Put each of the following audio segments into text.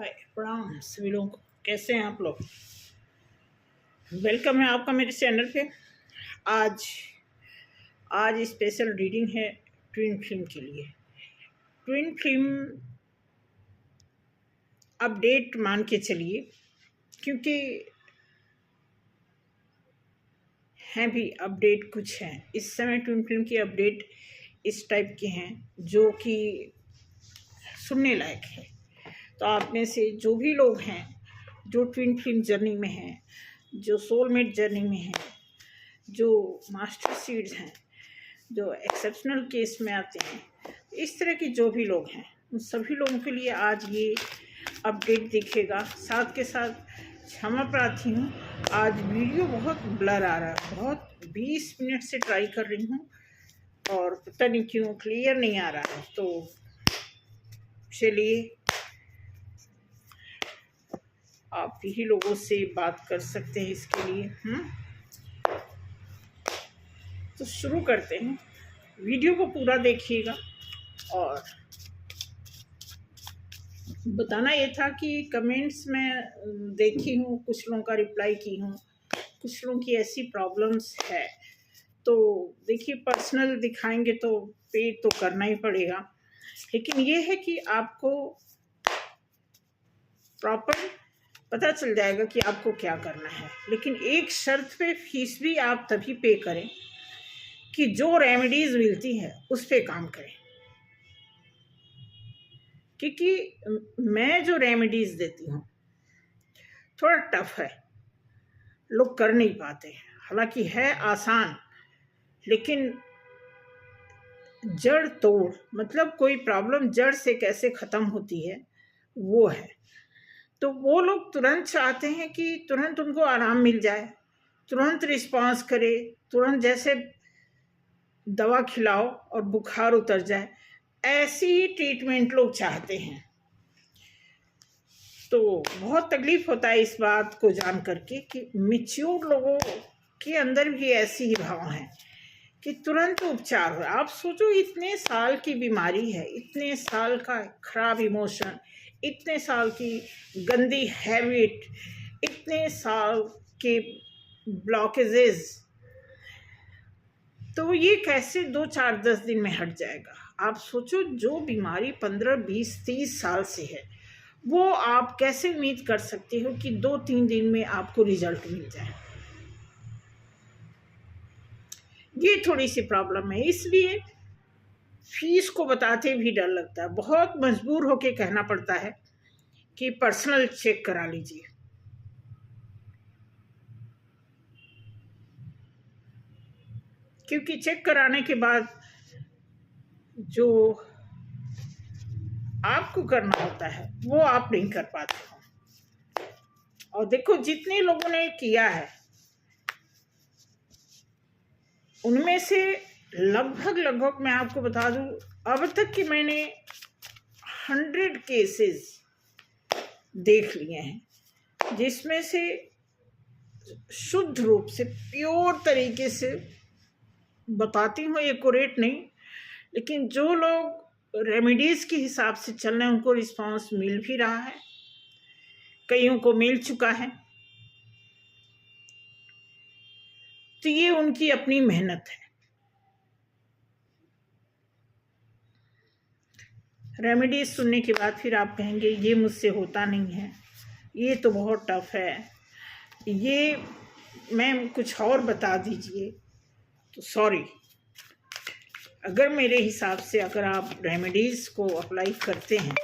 हाय प्रणाम सभी लोगों को। कैसे हैं आप लोग? वेलकम है आपका मेरे चैनल पे। आज आज स्पेशल रीडिंग है ट्विन फिल्म के लिए। ट्विन फिल्म अपडेट मान के चलिए, क्योंकि हैं भी अपडेट कुछ हैं इस समय। ट्विन फिल्म की अपडेट इस टाइप के हैं जो कि सुनने लायक है। तो आप में से जो भी लोग हैं जो ट्विन फिल्म जर्नी में हैं, जो सोलमेट जर्नी में हैं, जो मास्टर सीड्स हैं, जो एक्सेप्शनल केस में आते हैं, इस तरह के जो भी लोग हैं उन सभी लोगों के लिए आज ये अपडेट दिखेगा। साथ के साथ क्षमा प्रार्थी हूँ, आज वीडियो बहुत ब्लर आ रहा है। बहुत 20 मिनट से ट्राई कर रही हूँ और पता नहीं क्यों क्लियर नहीं आ रहा है। तो चलिए आप ही लोगों से बात कर सकते हैं इसके लिए। तो शुरू करते हैं। वीडियो को पूरा देखिएगा। और बताना ये था कि कमेंट्स में देखी हूँ, कुछ लोगों का रिप्लाई की हूँ, कुछ लोगों की ऐसी प्रॉब्लम्स है। तो देखिए, पर्सनल दिखाएंगे तो पे तो करना ही पड़ेगा, लेकिन ये है कि आपको प्रॉपर पता चल जाएगा कि आपको क्या करना है। लेकिन एक शर्त पे फीस भी आप तभी पे करें कि जो रेमेडीज मिलती है उस पे काम करें। क्योंकि मैं जो रेमेडीज देती हूँ थोड़ा टफ है, लोग कर नहीं पाते। हालांकि है आसान, लेकिन जड़ तोड़, मतलब कोई प्रॉब्लम जड़ से कैसे ख़त्म होती है वो है। तो वो लोग तुरंत चाहते हैं कि तुरंत उनको आराम मिल जाए, तुरंत रिस्पांस करे, तुरंत जैसे दवा खिलाओ और बुखार उतर जाए, ऐसी ट्रीटमेंट लोग चाहते हैं। तो बहुत तकलीफ होता है इस बात को जान करके कि मैच्योर लोगों के अंदर भी ऐसी ही भाव हैं कि तुरंत उपचार हो। आप सोचो, इतने साल की बीमारी है, इतने साल का खराब इमोशन, इतने साल की गंदी हैबिट, इतने साल के ब्लॉकेजेस, तो ये कैसे 2, 4, 10 दिन में हट जाएगा? आप सोचो, जो बीमारी 15, 20, 30 साल से है, वो आप कैसे उम्मीद कर सकते हो कि 2-3 दिन में आपको रिजल्ट मिल जाए? ये थोड़ी सी प्रॉब्लम है। इसलिए फीस को बताते भी डर लगता है। बहुत मजबूर होके कहना पड़ता है कि पर्सनल चेक करा लीजिए। क्योंकि चेक कराने के बाद जो आपको करना होता है वो आप नहीं कर पाते हो। और देखो, जितने लोगों ने किया है उनमें से लगभग मैं आपको बता दूं, अब तक कि मैंने 100 केसेस देख लिए हैं, जिसमें से शुद्ध रूप से प्योर तरीके से बताती हूँ, एक्यूरेट नहीं, लेकिन जो लोग रेमेडीज के हिसाब से चल रहे हैं उनको रिस्पांस मिल भी रहा है, कईयों को मिल चुका है। तो ये उनकी अपनी मेहनत है। रेमेडीज सुनने के बाद फिर आप कहेंगे ये मुझसे होता नहीं है, ये तो बहुत टफ है, ये मैम कुछ और बता दीजिए। तो सॉरी, अगर मेरे हिसाब से अगर आप रेमेडीज़ को अप्लाई करते हैं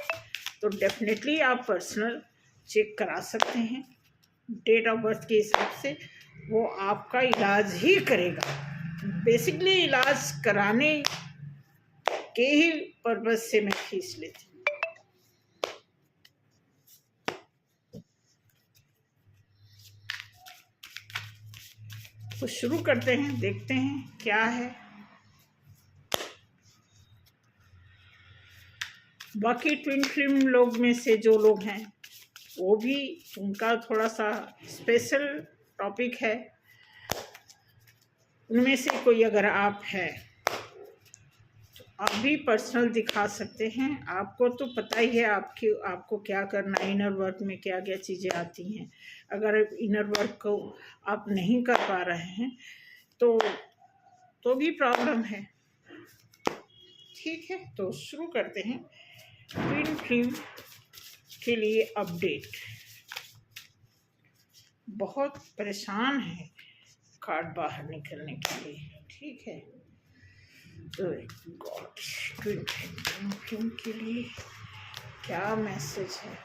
तो डेफिनेटली आप पर्सनल चेक करा सकते हैं। डेट ऑफ बर्थ के हिसाब से वो आपका इलाज ही करेगा। बेसिकली इलाज कराने के ही पर्पज से मैं फीस लेती हूँ। तो शुरू करते हैं, देखते हैं क्या है। बाकी ट्विन फिल्म लोग में से जो लोग हैं वो भी, उनका थोड़ा सा स्पेशल टॉपिक है। उनमें से कोई अगर आप है आप भी पर्सनल दिखा सकते हैं। आपको तो पता ही है आपको क्या करना है, इनर वर्क में क्या क्या चीज़ें आती हैं। अगर इनर वर्क को आप नहीं कर पा रहे हैं तो भी प्रॉब्लम है। ठीक है, तो शुरू करते हैं ट्विन फ्लेम के लिए अपडेट। बहुत परेशान है कार्ड बाहर निकलने के लिए। ठीक है, तो गॉड ट्विन फ्लेम के लिए क्या मैसेज है?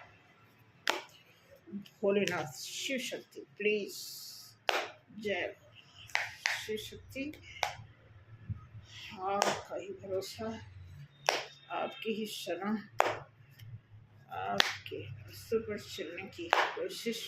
भोलेनाथ शिव शक्ति प्लीज, जय शिव शक्ति। आपका ही भरोसा, आपकी ही शरण, आपके रास्ते पर चलने की कोशिश।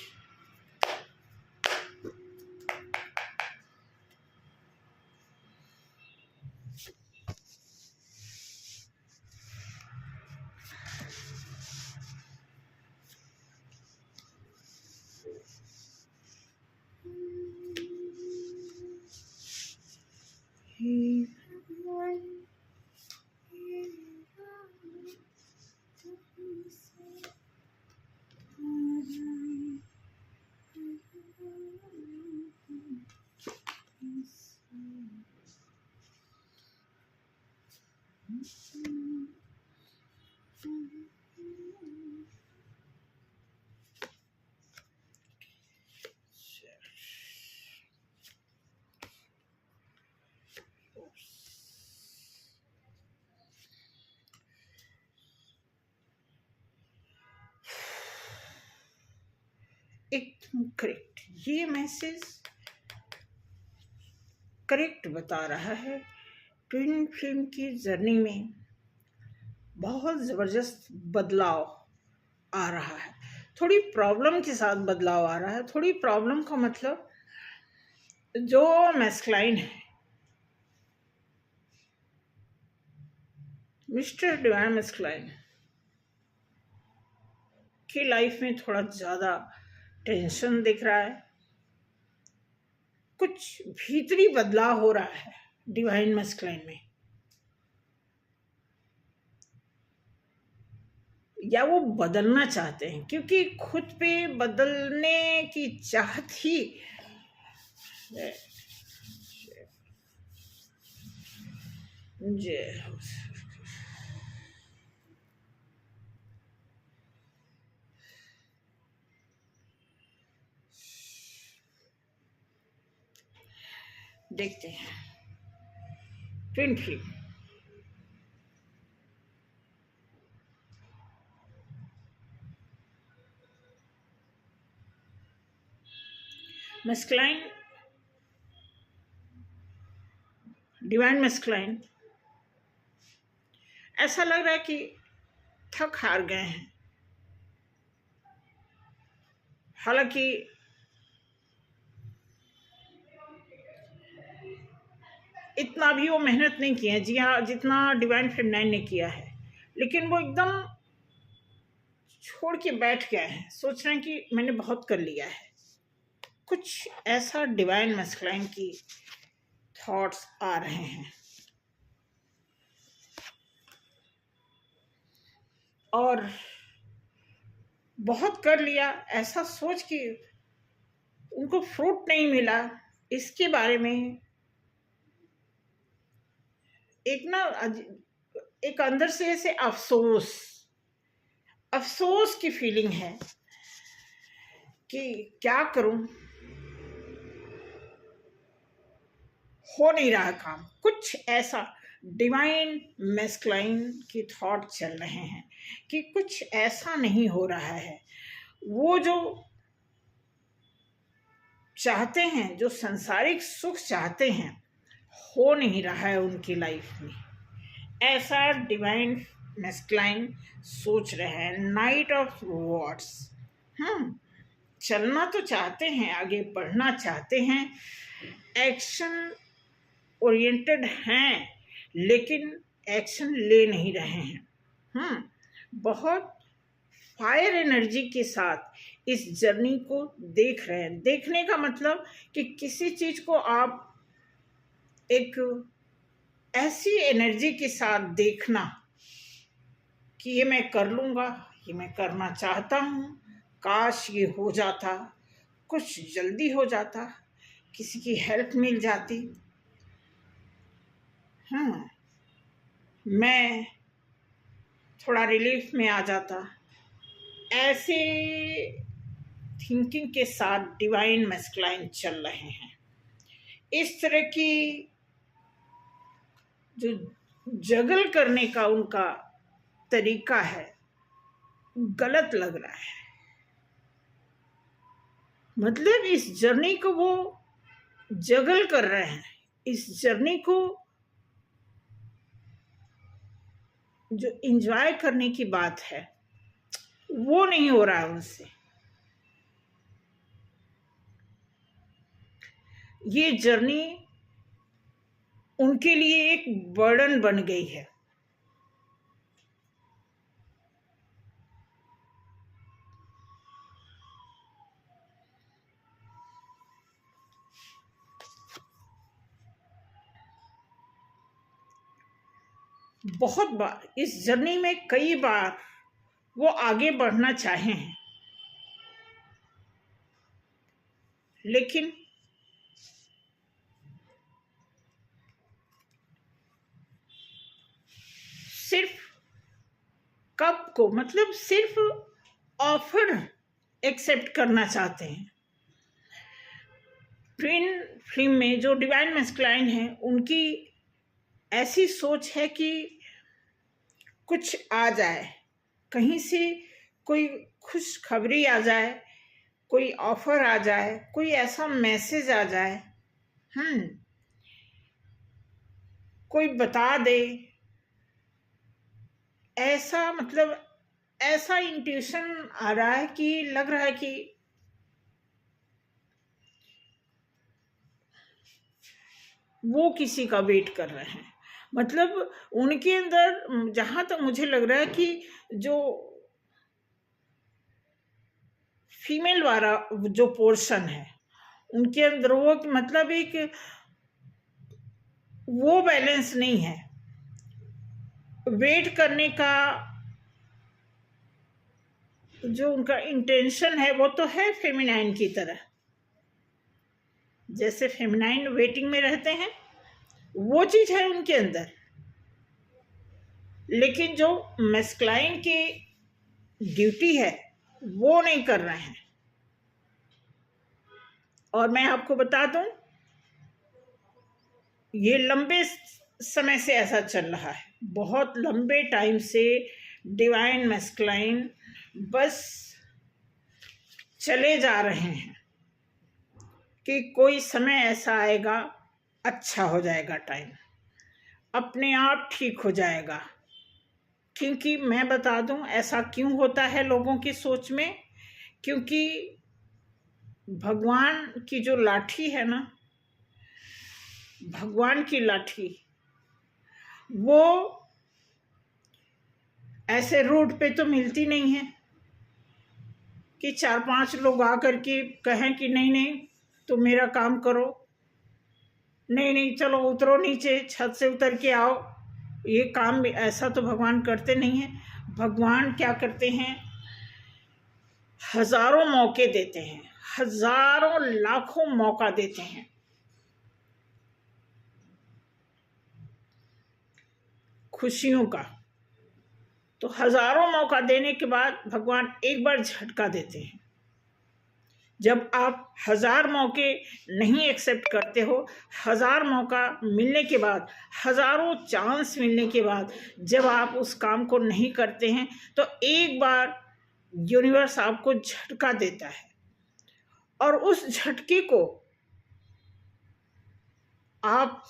एकदम करेक्ट, ये मैसेज करेक्ट बता रहा है। ट्विन फ्लेम की जर्नी में बहुत ज़बरदस्त बदलाव आ रहा है। थोड़ी प्रॉब्लम के साथ बदलाव आ रहा है। थोड़ी प्रॉब्लम का मतलब, जो मैस्कुलाइन है, मिस्टर डिवाइन मैस्कुलाइन की लाइफ में थोड़ा ज़्यादा टेंशन दिख रहा है। कुछ भीतरी बदलाव हो रहा है डिवाइन मैस्कुलाइन में, या वो बदलना चाहते हैं, क्योंकि खुद पे बदलने की चाहत ही जय हो। देखते हैं twin flame. Masculine, divine masculine, ऐसा लग रहा है कि थक हार गए हैं। हालांकि इतना भी वो मेहनत नहीं किए, जी हाँ, जितना डिवाइन फेमिनाइन ने किया है, लेकिन वो एकदम छोड़ के बैठ गए हैं। सोच रहे हैं कि मैंने बहुत कर लिया है। कुछ ऐसा डिवाइन मैस्कुलाइन की थॉट्स आ रहे हैं, और बहुत कर लिया ऐसा सोच के उनको फ्रूट नहीं मिला, इसके बारे में एक अंदर से ऐसे अफसोस की फीलिंग है कि क्या करूं, हो नहीं रहा काम। कुछ ऐसा डिवाइन मैस्कुलाइन की थॉट चल रहे हैं कि कुछ ऐसा नहीं हो रहा है। वो जो चाहते हैं, जो सांसारिक सुख चाहते हैं, हो नहीं रहा है उनकी लाइफ में। ऐसा डिवाइन मैस्कुलाइन सोच रहे हैं। नाइट ऑफ वॉर्ड्स, चलना तो चाहते हैं, आगे बढ़ना चाहते हैं, एक्शन ओरिएंटेड हैं, लेकिन एक्शन ले नहीं रहे हैं। बहुत फायर एनर्जी के साथ इस जर्नी को देख रहे हैं। देखने का मतलब कि किसी चीज़ को आप एक ऐसी एनर्जी के साथ देखना कि ये मैं कर लूँगा, ये मैं करना चाहता हूँ, काश ये हो जाता, कुछ जल्दी हो जाता, किसी की हेल्प मिल जाती, हाँ, मैं थोड़ा रिलीफ में आ जाता। ऐसे थिंकिंग के साथ डिवाइन मैस्कुलाइन चल रहे हैं। इस तरह की जो जगल करने का उनका तरीका है गलत लग रहा है। मतलब इस जर्नी को वो जगल कर रहे हैं, इस जर्नी को जो एंजॉय करने की बात है वो नहीं हो रहा है उनसे। ये जर्नी उनके लिए एक बर्डन बन गई है। बहुत बार इस जर्नी में कई बार वो आगे बढ़ना चाहे हैं, लेकिन सिर्फ कब को, मतलब सिर्फ ऑफर एक्सेप्ट करना चाहते हैं। ट्विन फ्लेम में जो डिवाइन मैस्कुलाइन है उनकी ऐसी सोच है कि कुछ आ जाए, कहीं से कोई खुशखबरी आ जाए, कोई ऑफर आ जाए, कोई ऐसा मैसेज आ जाए, कोई बता दे, ऐसा मतलब ऐसा इंट्यूशन आ रहा है कि लग रहा है कि वो किसी का वेट कर रहे हैं। मतलब उनके अंदर जहां तक मुझे लग रहा है कि जो फीमेल वाला जो पोर्शन है उनके अंदर वो मतलब एक वो बैलेंस नहीं है। वेट करने का जो उनका इंटेंशन है वो तो है फेमिनाइन की तरह, जैसे फेमिनाइन वेटिंग में रहते हैं वो चीज है उनके अंदर, लेकिन जो मैस्कुलाइन की ड्यूटी है वो नहीं कर रहे हैं। और मैं आपको बता दूं ये लंबे समय से ऐसा चल रहा है, बहुत लंबे टाइम से डिवाइन मैस्कुलाइन बस चले जा रहे हैं कि कोई समय ऐसा आएगा, अच्छा हो जाएगा, टाइम अपने आप ठीक हो जाएगा। क्योंकि मैं बता दूं ऐसा क्यों होता है लोगों की सोच में, क्योंकि भगवान की जो लाठी है ना, भगवान की लाठी वो ऐसे रोड पे तो मिलती नहीं है कि 4-5 लोग आकर के कहें कि नहीं नहीं तो मेरा काम करो, नहीं नहीं चलो उतरो नीचे, छत से उतर के आओ, ये काम ऐसा तो भगवान करते नहीं हैं। भगवान क्या करते हैं, हजारों मौके देते हैं, हजारों लाखों मौका देते हैं। खुशियों का तो हजारों मौका देने के बाद भगवान एक बार झटका देते हैं। जब आप 1000 मौके नहीं एक्सेप्ट करते हो, 1000 मौका मिलने के बाद, हजारों चांस मिलने के बाद जब आप उस काम को नहीं करते हैं तो एक बार यूनिवर्स आपको झटका देता है। और उस झटके को आप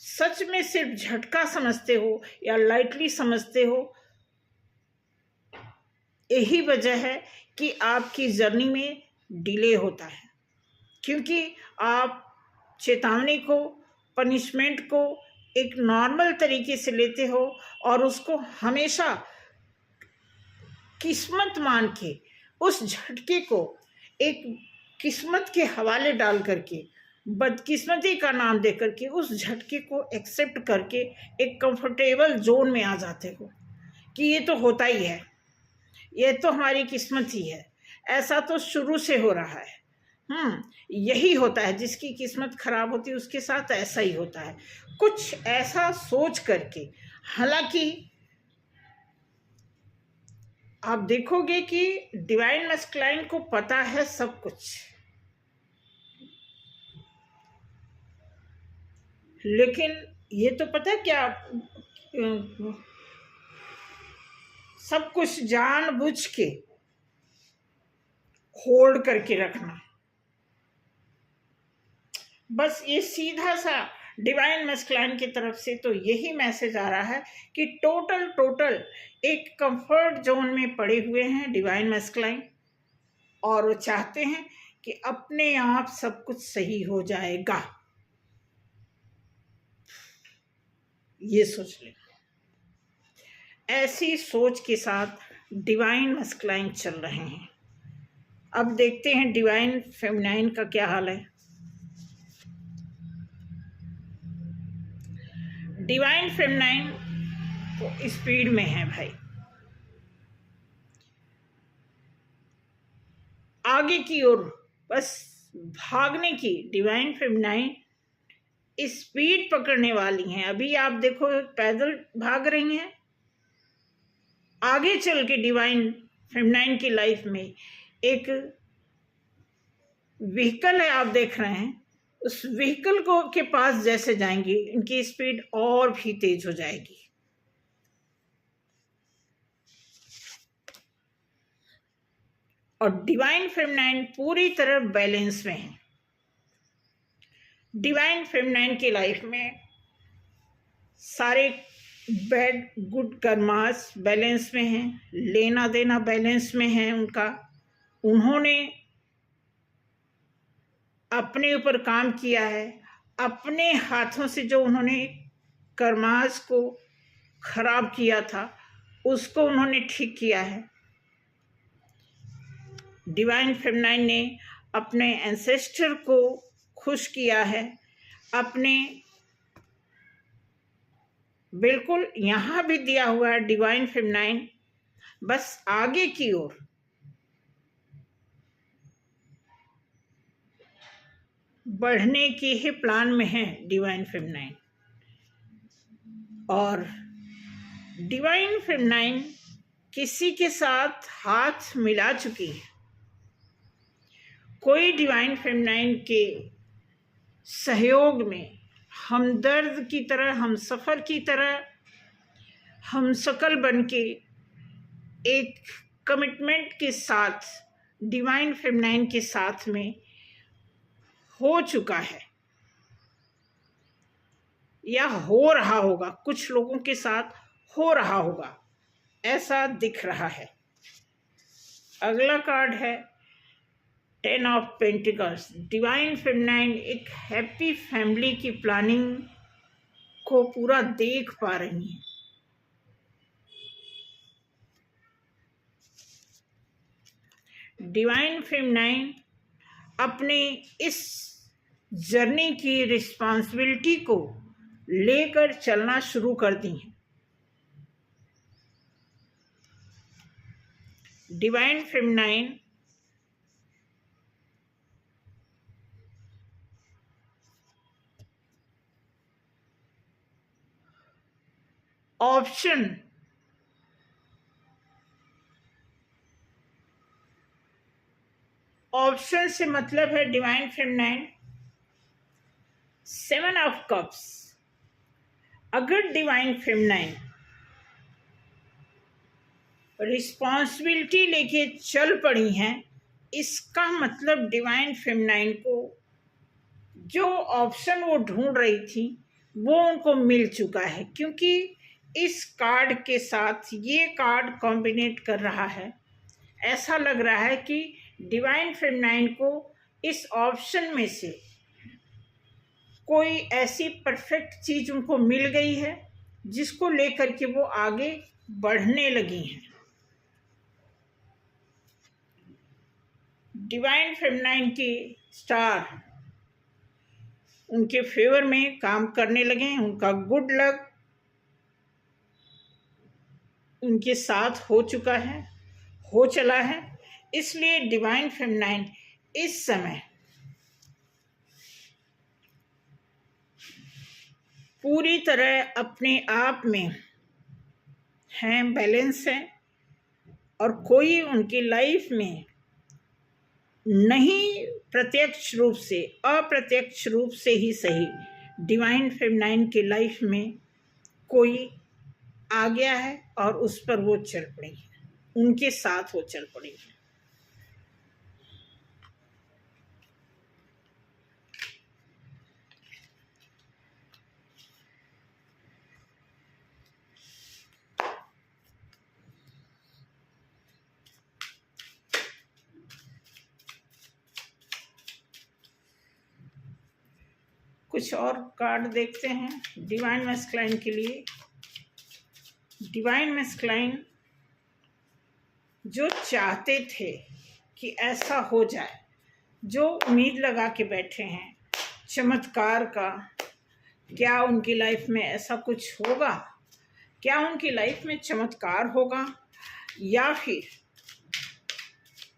सच में सिर्फ झटका समझते हो या लाइटली समझते हो, यही वजह है कि आपकी जर्नी में डिले होता है। क्योंकि आप चेतावनी को, पनिशमेंट को एक नॉर्मल तरीके से लेते हो और उसको हमेशा किस्मत मान के, उस झटके को एक किस्मत के हवाले डाल करके बदकिस्मती का नाम देकर के उस झटके को एक्सेप्ट करके एक कंफर्टेबल जोन में आ जाते हो कि ये तो होता ही है, ये तो हमारी किस्मत ही है, ऐसा तो शुरू से हो रहा है। यही होता है, जिसकी किस्मत खराब होती है उसके साथ ऐसा ही होता है। कुछ ऐसा सोच करके, हालांकि आप देखोगे कि डिवाइन मस्कुलाइन को पता है सब कुछ, लेकिन ये तो पता है क्या, सब कुछ जानबूझ के होल्ड करके रखना। बस ये सीधा सा डिवाइन मस्कुलाइन की तरफ से तो यही मैसेज आ रहा है कि टोटल एक कंफर्ट जोन में पड़े हुए हैं डिवाइन मस्कुलाइन, और वो चाहते हैं कि अपने आप सब कुछ सही हो जाएगा। ये सोच लें, ऐसी सोच के साथ डिवाइन मस्कुलाइन चल रहे हैं। अब देखते हैं डिवाइन फेमिनाइन का क्या हाल है। डिवाइन फेमिनाइन तो स्पीड में है भाई, आगे की ओर बस भागने की डिवाइन फेमिनाइन स्पीड पकड़ने वाली हैं। अभी आप देखो पैदल भाग रही हैं, आगे चल के डिवाइन फेमिनाइन की लाइफ में एक व्हीकल है, आप देख रहे हैं, उस व्हीकल को के पास जैसे जाएंगी इनकी स्पीड और भी तेज हो जाएगी। और डिवाइन फेमिनाइन पूरी तरह बैलेंस में है। डिवाइन फेमिनाइन की लाइफ में सारे बैड गुड कर्मास बैलेंस में हैं, लेना देना बैलेंस में है उनका। उन्होंने अपने ऊपर काम किया है, अपने हाथों से जो उन्होंने कर्मास को खराब किया था उसको उन्होंने ठीक किया है। डिवाइन फेमिनाइन ने अपने एंसेस्टर को खुश किया है, अपने बिल्कुल यहाँ भी दिया हुआ है डिवाइन फेमिनाइन बस आगे की ओर बढ़ने के ही प्लान में है डिवाइन फेमिनाइन। और डिवाइन फेमिनाइन किसी के साथ हाथ मिला चुकी है। कोई डिवाइन फेमिनाइन के सहयोग में हमदर्द की तरह, हम सफ़र की तरह, हम शकल बन के एक कमिटमेंट के साथ डिवाइन फेमिनाइन के साथ में हो चुका है या हो रहा होगा, कुछ लोगों के साथ हो रहा होगा, ऐसा दिख रहा है। अगला कार्ड है 10 ऑफ पेंटिकल्स। डिवाइन फेमिनाइन एक हैप्पी फैमिली की प्लानिंग को पूरा देख पा रही हैं। डिवाइन फेमिनाइन अपने इस जर्नी की रिस्पॉन्सिबिलिटी को लेकर चलना शुरू कर दी हैं। डिवाइन फेमिनाइन ऑप्शन से मतलब है डिवाइन फेमिनाइन 7 ऑफ कप्स। अगर डिवाइन फेमिनाइन रिस्पॉन्सिबिलिटी लेके चल पड़ी हैं, इसका मतलब डिवाइन फेमिनाइन को जो ऑप्शन वो ढूंढ रही थी वो उनको मिल चुका है, क्योंकि इस कार्ड के साथ ये कार्ड कॉम्बिनेट कर रहा है। ऐसा लग रहा है कि डिवाइन फेमिनाइन को इस ऑप्शन में से कोई ऐसी परफेक्ट चीज़ उनको मिल गई है जिसको लेकर के वो आगे बढ़ने लगी हैं। डिवाइन फेमिनाइन की स्टार उनके फेवर में काम करने लगे हैं। उनका गुड लक उनके साथ हो चुका है, हो चला है। इसलिए डिवाइन फेमिनाइन इस समय पूरी तरह अपने आप में हैं, बैलेंस है, और कोई उनकी लाइफ में नहीं, प्रत्यक्ष रूप से अप्रत्यक्ष रूप से ही सही, डिवाइन फेमिनाइन की लाइफ में कोई आ गया है और उस पर वो चल पड़ी है, उनके साथ वो चल पड़ी है। कुछ और कार्ड देखते हैं डिवाइन मैस्कुलाइन के लिए। डिवाइन मैस्कुलाइन जो चाहते थे कि ऐसा हो जाए, जो उम्मीद लगा के बैठे हैं चमत्कार का, क्या उनकी लाइफ में ऐसा कुछ होगा? क्या उनकी लाइफ में चमत्कार होगा या फिर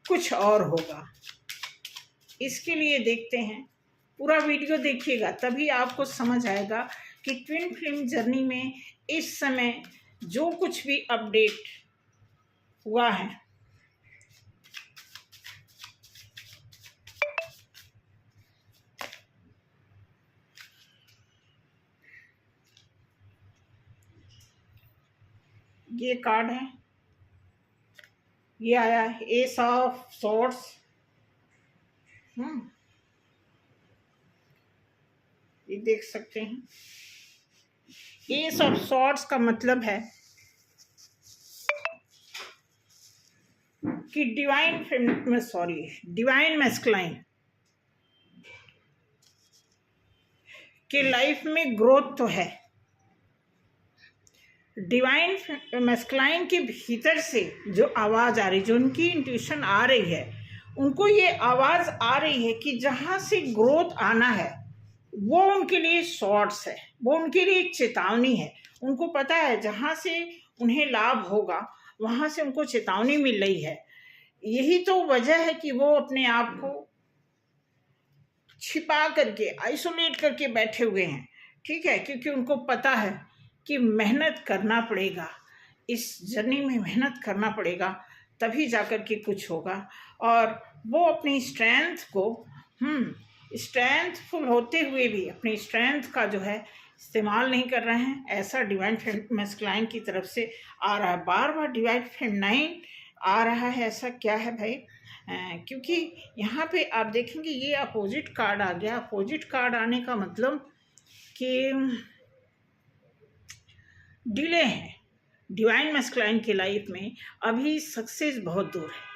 कुछ और होगा? इसके लिए देखते हैं, पूरा वीडियो देखिएगा, तभी आपको समझ आएगा कि ट्विन फ्लेम जर्नी में इस समय जो कुछ भी अपडेट हुआ है, ये कार्ड है, ये आया एस ऑफ सॉर्ड्स। ये देख सकते हैं, एस ऑफ सॉर्ड्स का मतलब है कि डिवाइन मैस्कुलाइन के लाइफ में ग्रोथ तो है। डिवाइन मैस्कुलाइन के भीतर से जो आवाज़ आ रही, जो उनकी इंट्यूशन आ रही है, उनको ये आवाज़ आ रही है कि जहाँ से ग्रोथ आना है वो उनके लिए शॉर्ट्स है, वो उनके लिए एक चेतावनी है। उनको पता है जहाँ से उन्हें लाभ होगा वहाँ से उनको चेतावनी मिल रही है। यही तो वजह है कि वो अपने आप को छिपा करके, आइसोलेट करके बैठे हुए हैं, ठीक है, क्योंकि उनको पता है कि मेहनत करना पड़ेगा, इस जर्नी में मेहनत करना पड़ेगा, तभी जाकर के कुछ होगा। और वो अपनी स्ट्रेंथ को स्ट्रेंथफुल होते हुए भी अपनी स्ट्रेंथ का जो है इस्तेमाल नहीं कर रहे हैं, ऐसा डिवाइन मैस्कुलाइन की तरफ से आ रहा है। बार बार डिवाइन फेमिनाइन आ रहा है, ऐसा क्या है भाई? क्योंकि यहाँ पे आप देखेंगे ये अपोजिट कार्ड आ गया। अपोजिट कार्ड आने का मतलब कि डिले है डिवाइन मैस्कुलाइन की लाइफ में, अभी सक्सेस बहुत दूर है।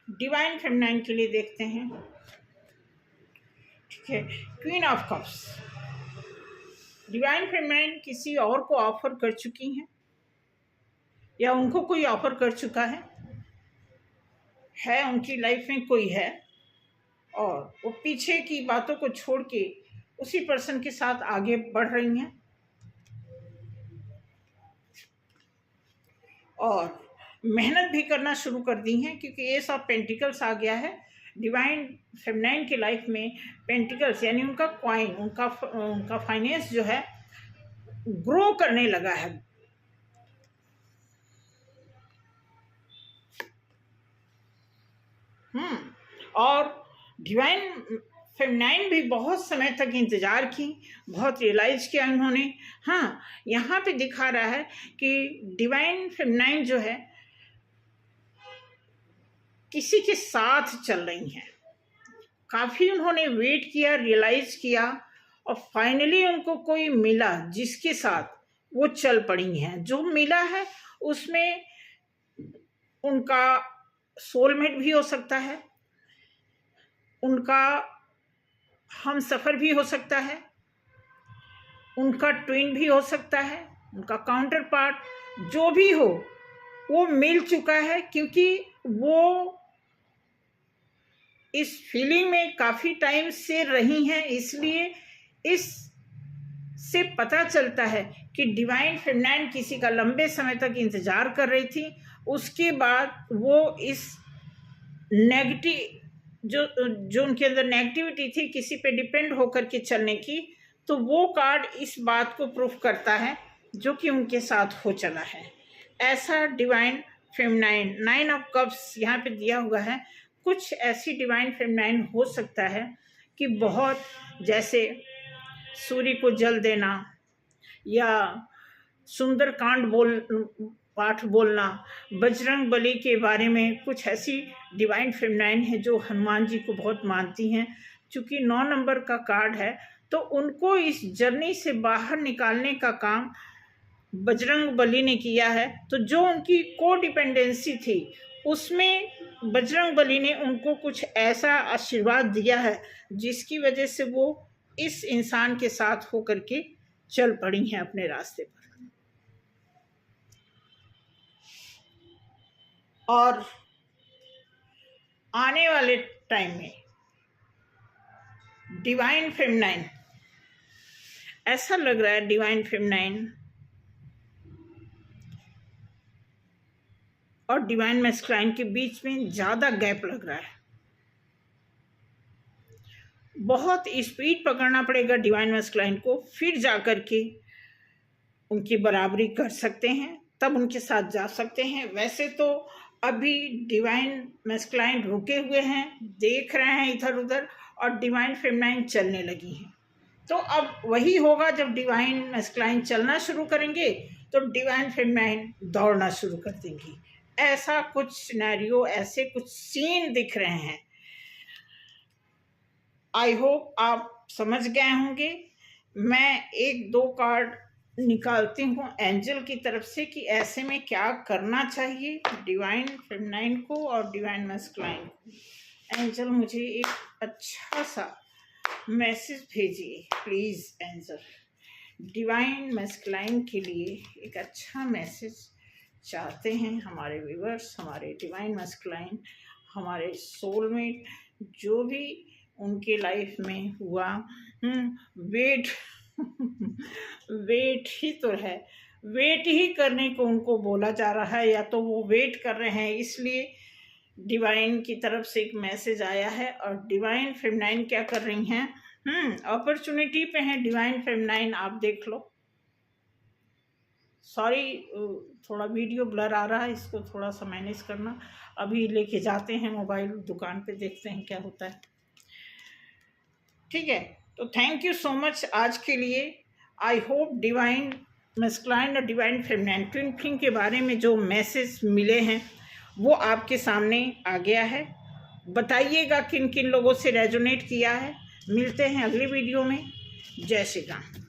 डिवाइन फेमिनाइन के लिए देखते हैं, ठीक है, queen of cups. Divine feminine किसी और को ऑफर कर चुकी हैं या उनको कोई ऑफर कर चुका है उनकी लाइफ में कोई है, और वो पीछे की बातों को छोड़ के उसी पर्सन के साथ आगे बढ़ रही हैं और मेहनत भी करना शुरू कर दी हैं, क्योंकि एस ऑफ पेंटिकल्स आ गया है। डिवाइन फेमिनाइन की लाइफ में पेंटिकल्स यानी उनका कॉइन, उनका फाइनेंस जो है ग्रो करने लगा है। और डिवाइन फेमिनाइन भी बहुत समय तक इंतज़ार की, बहुत रियलाइज किया उन्होंने। हाँ, यहाँ पे दिखा रहा है कि डिवाइन फेमिनाइन जो है किसी के साथ चल रही हैं। काफ़ी उन्होंने वेट किया, रियलाइज किया, और फाइनली उनको कोई मिला जिसके साथ वो चल पड़ी हैं। जो मिला है उसमें उनका सोलमेट भी हो सकता है, उनका हमसफ़र भी हो सकता है, उनका ट्विन भी हो सकता है, उनका काउंटर पार्ट जो भी हो वो मिल चुका है, क्योंकि वो इस फीलिंग में काफ़ी टाइम से रही हैं, इसलिए इस से पता चलता है कि डिवाइन फेमिनाइन किसी का लंबे समय तक इंतज़ार कर रही थी। उसके बाद वो इस नेगेटिव जो उनके अंदर नेगेटिविटी थी किसी पे डिपेंड होकर के चलने की, तो वो कार्ड इस बात को प्रूफ करता है जो कि उनके साथ हो चला है। ऐसा डिवाइन फेमिनाइन 9 ऑफ कप्स यहाँ पे दिया हुआ है। कुछ ऐसी डिवाइन फेमिनाइन हो सकता है कि बहुत, जैसे सूर्य को जल देना या सुंदरकांड पाठ बोलना, बजरंग बली के बारे में कुछ ऐसी डिवाइन फेमिनाइन है जो हनुमान जी को बहुत मानती हैं। चूँकि 9 नंबर का कार्ड है तो उनको इस जर्नी से बाहर निकालने का काम बजरंग बली ने किया है। तो जो उनकी को डिपेंडेंसी थी उसमें बजरंग बली ने उनको कुछ ऐसा आशीर्वाद दिया है जिसकी वजह से वो इस इंसान के साथ होकर के चल पड़ी हैं अपने रास्ते पर। और आने वाले टाइम में डिवाइन फेमिनाइन, ऐसा लग रहा है डिवाइन फेमिनाइन और डिवाइन मैस्कुलाइन के बीच में ज़्यादा गैप लग रहा है। बहुत स्पीड पकड़ना पड़ेगा डिवाइन मैस्कुलाइन को, फिर जाकर के उनकी बराबरी कर सकते हैं, तब उनके साथ जा सकते हैं। वैसे तो अभी डिवाइन मैस्कुलाइन रुके हुए हैं, देख रहे हैं इधर उधर, और डिवाइन फेमिनाइन चलने लगी हैं। तो अब वही होगा, जब डिवाइन मैस्कुलाइन चलना शुरू करेंगे तो डिवाइन फेमिनाइन दौड़ना शुरू कर देंगी। ऐसा कुछ सिनेरियो, ऐसे कुछ सीन दिख रहे हैं। आई होप आप समझ गए होंगे। मैं 1-2 कार्ड निकालती हूँ एंजल की तरफ से कि ऐसे में क्या करना चाहिए डिवाइन फेमिनाइन को और डिवाइन मैस्कुलाइन को। एंजल मुझे एक अच्छा सा मैसेज भेजिए प्लीज़। एंजल डिवाइन मैस्कुलाइन के लिए एक अच्छा मैसेज चाहते हैं हमारे व्यूअर्स, हमारे डिवाइन मैस्कुलाइन, हमारे सोलमेट, जो भी उनके लाइफ में हुआ। वेट ही तो है, वेट ही करने को उनको बोला जा रहा है, या तो वो वेट कर रहे हैं, इसलिए डिवाइन की तरफ से एक मैसेज आया है। और डिवाइन फेमिनाइन क्या कर रही हैं, अपॉर्चुनिटी पे हैं डिवाइन फेमिनाइन, आप देख लो। सॉरी, थोड़ा वीडियो ब्लर आ रहा है, इसको थोड़ा सा मैनेज करना। अभी लेके जाते हैं मोबाइल दुकान पे, देखते हैं क्या होता है। ठीक है, तो थैंक यू सो मच आज के लिए। आई होप डिवाइन मैस्कुलाइन और डिवाइन फेमिनाइन ट्विन फ्लेम के बारे में जो मैसेज मिले हैं वो आपके सामने आ गया है। बताइएगा किन किन लोगों से रेजोनेट किया है। मिलते हैं अगली वीडियो में। जय श्री राम।